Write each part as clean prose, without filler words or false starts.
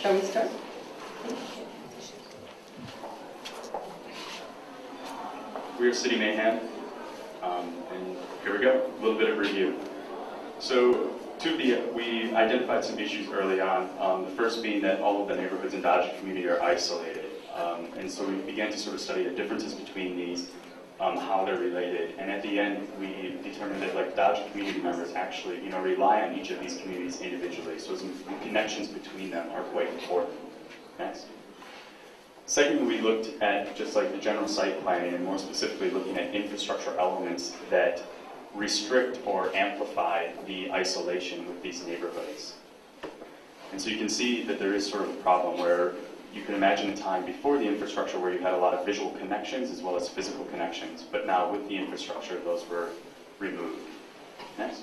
Shall we start? We are City Mayhem, and here we go, a little bit of review. So we identified some issues early on, the first being that all of the neighborhoods in Dodge community are isolated. And so we began to sort of study the differences between these, how they're related, and at the end we determined that like Dodge community members actually rely on each of these communities individually, so some connections between them are quite important. Next. Secondly, we looked at just like the general site planning, and more specifically looking at infrastructure elements that restrict or amplify the isolation with these neighborhoods. And so you can see that there is sort of a problem where you can imagine a time before the infrastructure where you had a lot of visual connections as well as physical connections, but now with the infrastructure, those were removed. Next.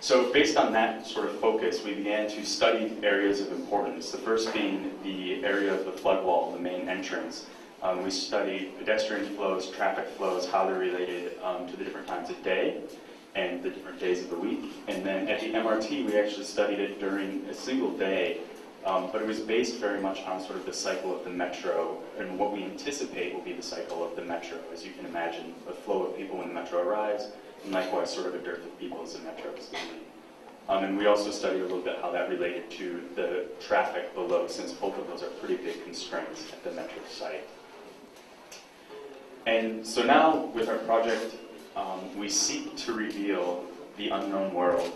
So based on that sort of focus, we began to study areas of importance. The first being the area of the flood wall, the main entrance. We studied pedestrian flows, traffic flows, how they're related to the different times of day and the different days of the week. And then at the MRT, we actually studied it during a single day, but it was based very much on sort of the cycle of the metro and what we anticipate will be the cycle of the metro. As you can imagine, a flow of people when the metro arrives, and likewise sort of a dearth of people as the metro is leaving. And we also studied a little bit how that related to the traffic below, since both of those are pretty big constraints at the metro site. And so now with our project, we seek to reveal the unknown world.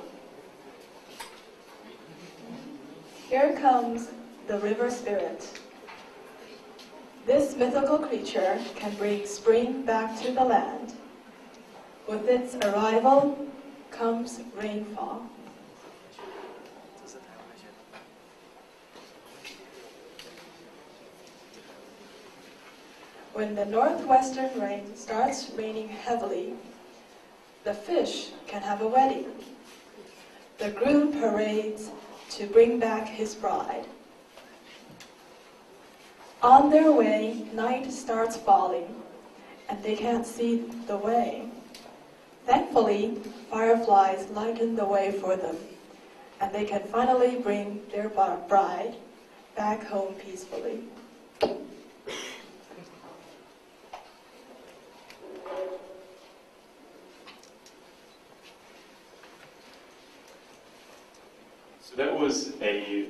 Here comes the river spirit. This mythical creature can bring spring back to the land. With its arrival comes rainfall. When the northwestern rain starts raining heavily, the fish can have a wedding. The groom parades to bring back his bride. On their way, night starts falling, and they can't see the way. Thankfully, fireflies lighten the way for them, and they can finally bring their bride back home peacefully. So that was a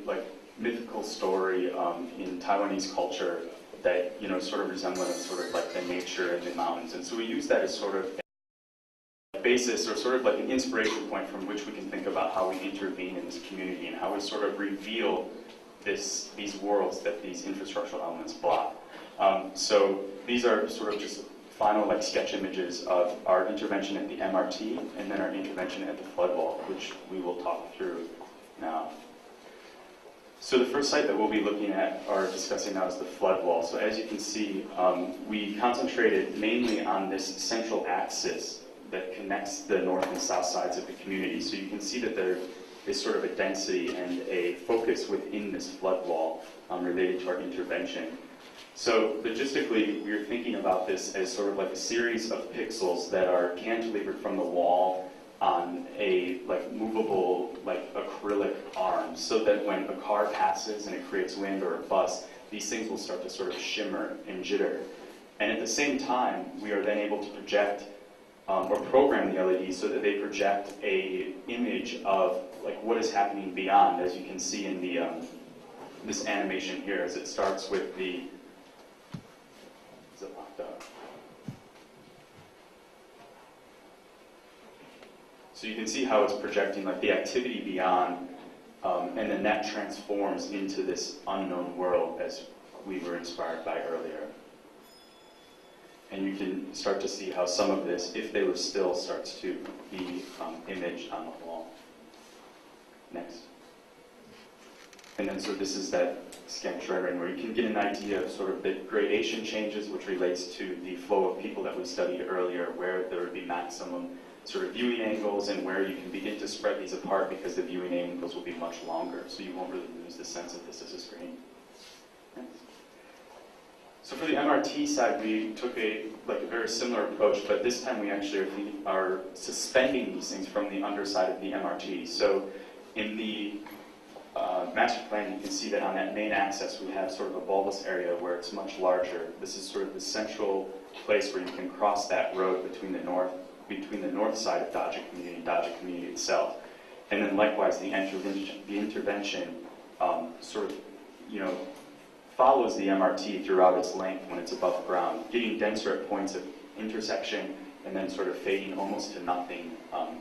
mythical story in Taiwanese culture that sort of resembling sort of like the nature and the mountains, and so we use that as sort of a basis or sort of like an inspiration point from which we can think about how we intervene in this community and how we sort of reveal these worlds that these infrastructural elements block. So these are sort of just final sketch images of our intervention at the MRT and then our intervention at the flood wall, which we will talk through now. So the first site that we'll be looking at or discussing now is the flood wall. So as you can see, we concentrated mainly on this central axis that connects the north and south sides of the community. So you can see that there is sort of a density and a focus within this flood wall related to our intervention. So logistically, we are thinking about this as sort of like a series of pixels that are cantilevered from the wall on a movable acrylic arm, so that when a car passes and it creates wind or a bus, these things will start to sort of shimmer and jitter. And at the same time, we are then able to project or program the LEDs so that they project a image of what is happening beyond, as you can see in the this animation here, as it starts with the. Is it locked up? So you can see how it's projecting the activity beyond, and then that transforms into this unknown world as we were inspired by earlier. And you can start to see how some of this, if they were still, starts to be imaged on the wall. Next. And then so this is that sketch right where you can get an idea of sort of the gradation changes, which relates to the flow of people that we studied earlier, where there would be maximum sort of viewing angles and where you can begin to spread these apart because the viewing angles will be much longer, so you won't really lose the sense of this as a screen. Next. So for the MRT side, we took a very similar approach, but this time we actually are suspending these things from the underside of the MRT. So in the master plan, you can see that on that main axis we have sort of a bulbous area where it's much larger. This is sort of the central place where you can cross that road between the north side of Daja community and Daja community itself. And then likewise, the intervention sort of, follows the MRT throughout its length when it's above ground, getting denser at points of intersection and then sort of fading almost to nothing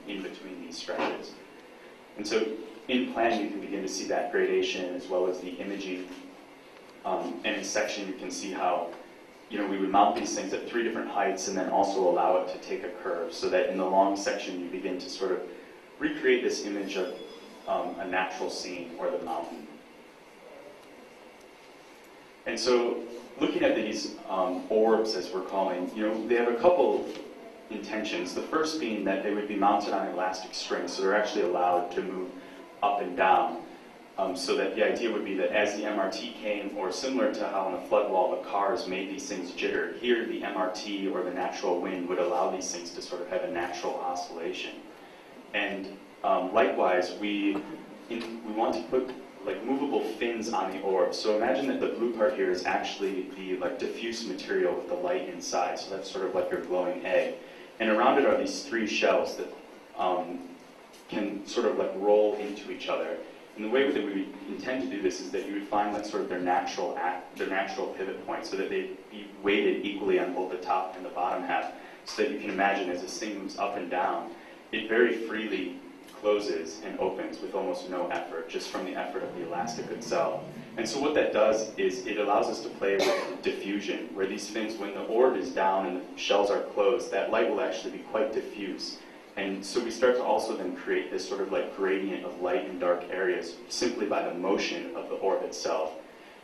in between these stretches. And so in plan, you can begin to see that gradation as well as the imaging. And in section, you can see how we would mount these things at 3 different heights and then also allow it to take a curve so that in the long section, you begin to sort of recreate this image of a natural scene or the mountain. And so looking at these orbs, as we're calling, they have a couple intentions. The first being that they would be mounted on elastic strings, so they're actually allowed to move up and down. So that the idea would be that as the MRT came, or similar to how on the flood wall the cars made these things jitter, here the MRT or the natural wind would allow these things to sort of have a natural oscillation. And likewise, we want to put movable fins on the orb. So imagine that the blue part here is actually the diffuse material with the light inside. So that's sort of like your glowing egg. And around it are these 3 shells that can sort of roll into each other. And the way that we intend to do this is that you would find sort of their natural pivot point, so that they'd be weighted equally on both the top and the bottom half, so that you can imagine as this thing moves up and down, it very freely closes and opens with almost no effort, just from the effort of the elastic itself. And so what that does is it allows us to play with diffusion, where these fins, when the orb is down and the shells are closed, that light will actually be quite diffuse. And so we start to also then create this sort of gradient of light and dark areas simply by the motion of the orb itself.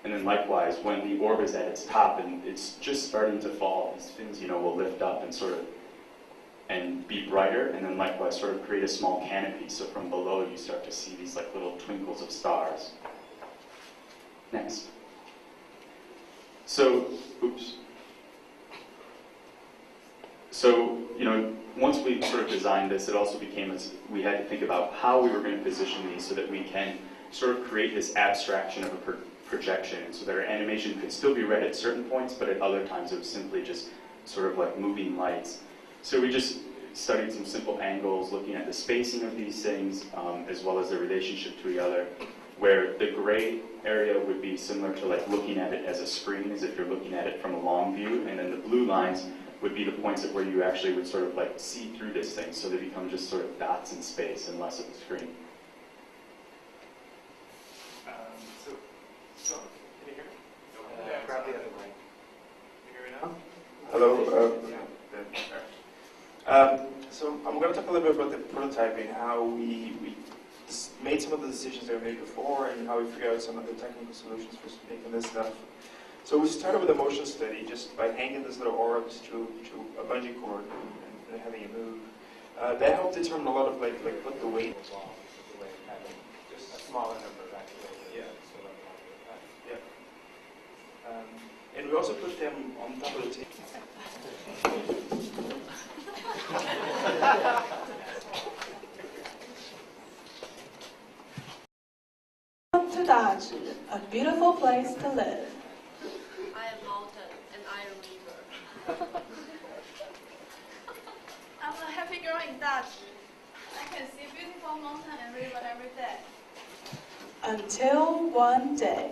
And then likewise, when the orb is at its top and it's just starting to fall, these fins, will lift up and sort of and be brighter, and then likewise sort of create a small canopy. So from below you start to see these little twinkles of stars. Next. So, oops. So, once we sort of designed this, it also became we had to think about how we were going to position these so that we can sort of create this abstraction of a projection, so that our animation could still be read at certain points, but at other times it was simply just sort of moving lights. So we just studied some simple angles, looking at the spacing of these things, as well as their relationship to each other, where the gray area would be similar to looking at it as a screen, as if you're looking at it from a long view, and then the blue lines would be the points at where you actually would sort of see through this thing, so they become just sort of dots in space and less of a screen. So, can you hear me? Grab the other mic. Can you hear me now? Hello. Yeah. So I'm going to talk a little bit about the prototyping, how we made some of the decisions that we made before, and how we figured out some of the technical solutions for making this stuff. So we started with a motion study, just by hanging these little orbs through a bungee cord and having it move. That helped determine a lot of what the weight was on, the way of having just a smaller number of actuators. Yeah. So yeah. And we also put them on top of the table. Welcome to Daji, a beautiful place to live. I am mountain and I am river. I'm a happy girl in Daji. I can see beautiful mountain and river every day. Until one day.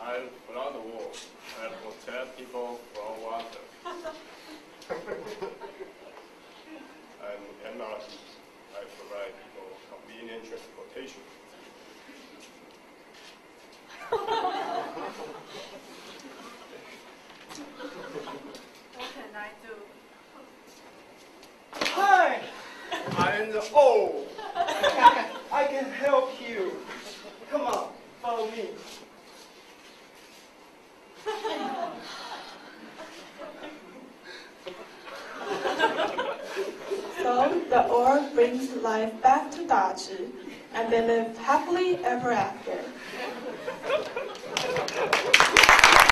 I'm around the world. I protect people from water. I'm MRT. I provide people convenient transportation. What can I do? Hi, I'm the O. I can help you. Come on, follow me. So the orb brings life back to Daji, and they live happily ever after.